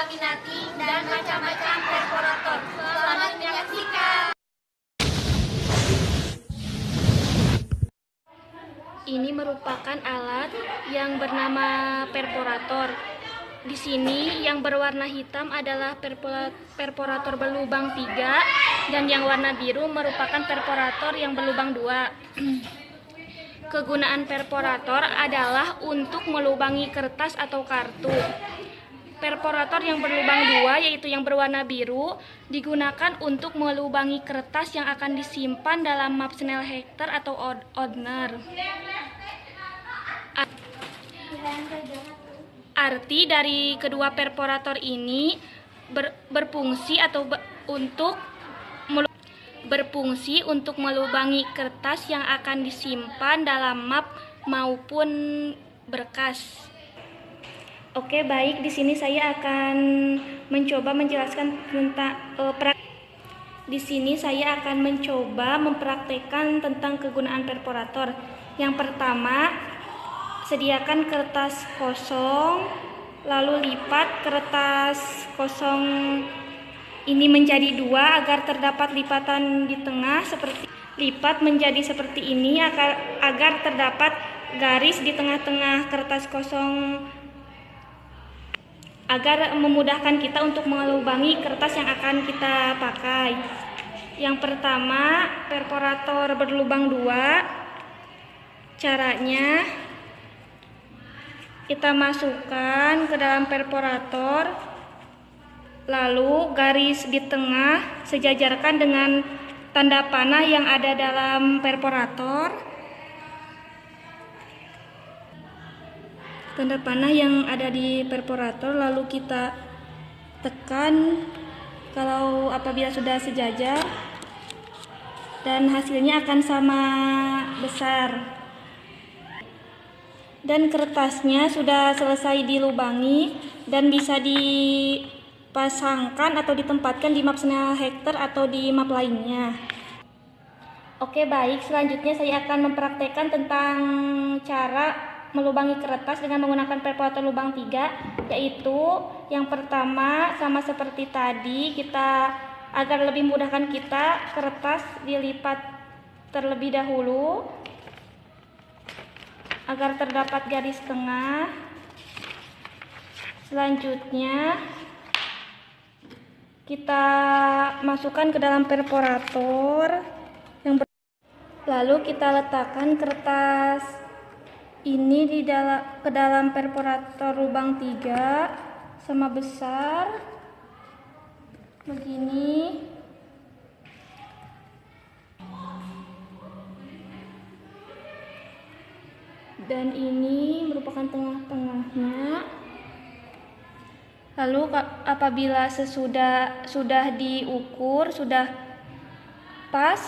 laminating, dan macam-macam perforator. Selamat menyaksikan. Ini merupakan alat yang bernama perforator. Di sini yang berwarna hitam adalah perforator berlubang 3 dan yang warna biru merupakan perforator yang berlubang 2. Kegunaan perforator adalah untuk melubangi kertas atau kartu. Perforator yang berlubang 2, yaitu yang berwarna biru, digunakan untuk melubangi kertas yang akan disimpan dalam map Snellhechter atau Ordner. Arti dari kedua perforator ini berfungsi untuk melubangi kertas yang akan disimpan dalam map maupun berkas. Oke, baik. Di sini saya akan mencoba menjelaskan tentang mempraktekkan tentang kegunaan perforator. Yang pertama, sediakan kertas kosong, lalu lipat kertas kosong ini menjadi 2 agar terdapat lipatan di tengah. Lipat menjadi seperti ini agar terdapat garis di tengah-tengah kertas kosong, agar memudahkan kita untuk melubangi kertas yang akan kita pakai. Yang pertama, perforator berlubang 2. Caranya, kita masukkan ke dalam perforator, lalu garis di tengah sejajarkan dengan tanda panah yang ada dalam perforator. Tanda panah yang ada di perforator lalu kita tekan apabila sudah sejajar, dan hasilnya akan sama besar. Dan kertasnya sudah selesai dilubangi dan bisa dipasangkan atau ditempatkan di map Snellhechter atau di map lainnya. Oke, baik, selanjutnya saya akan mempraktekkan tentang cara melubangi kertas dengan menggunakan perforator lubang 3, yaitu yang pertama, sama seperti tadi, agar lebih memudahkan kita, kertas dilipat terlebih dahulu agar terdapat garis tengah. Selanjutnya kita masukkan ke dalam perforator lalu kita letakkan kertas ini ke dalam perforator lubang 3 sama besar begini. Dan ini merupakan tengah-tengahnya. Lalu apabila sudah diukur, sudah pas,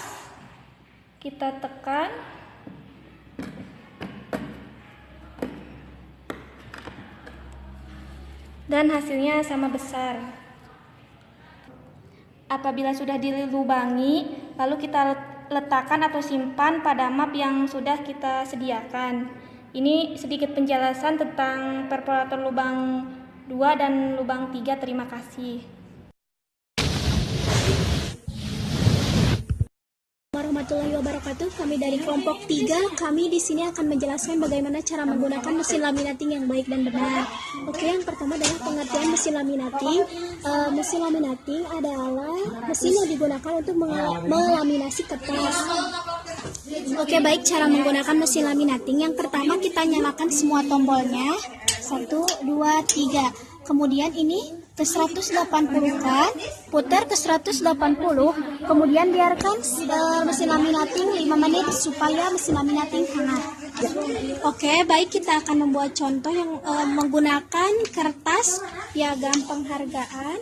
kita tekan. Dan hasilnya sama besar. Apabila sudah dilubangi, lalu kita letakkan atau simpan pada map yang sudah kita sediakan. Ini sedikit penjelasan tentang perforator lubang 2 dan lubang 3. Terima kasih. Warahmatullahi wabarakatuh. Kami dari kelompok 3, kami di sini akan menjelaskan bagaimana cara menggunakan mesin laminating yang baik dan benar. Oke, yang pertama adalah pengertian mesin laminating. Mesin laminating adalah mesin yang digunakan untuk melaminasi kertas. Oke, baik, cara menggunakan mesin laminating. Yang pertama, kita nyalakan semua tombolnya. 1, 2, 3. Kemudian ini ke 180 kan, putar ke 180, kemudian biarkan mesin laminating 5 menit supaya mesin laminating hangat. Oke, baik, kita akan membuat contoh yang menggunakan kertas piagam penghargaan.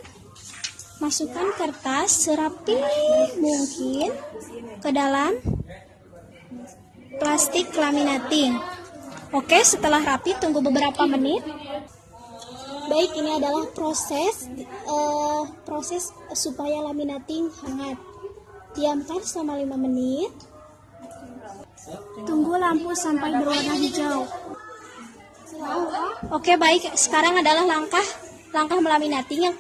Masukkan kertas serapi mungkin ke dalam plastik laminating. Oke, setelah rapi tunggu beberapa menit. Baik, ini adalah proses supaya laminating hangat. Diamkan selama 5 menit. Tunggu lampu sampai berwarna hijau. Oke, baik, sekarang adalah langkah Langkah melaminating yang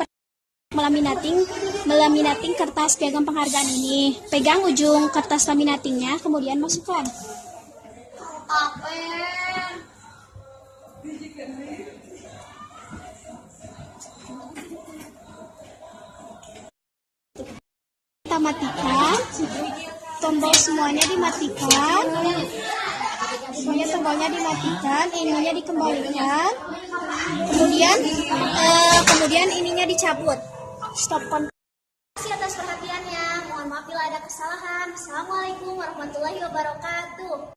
melaminating kertas piagam penghargaan ini. Pegang ujung kertas laminatingnya, kemudian masukkan. Kita matikan. Tombol semuanya dimatikan. Semuanya tombolnya dimatikan, ininya dikembalikan. Kemudian ininya dicabut. Stop kontak. Terima kasih atas perhatiannya. Mohon maaf bila ada kesalahan. Assalamualaikum warahmatullahi wabarakatuh.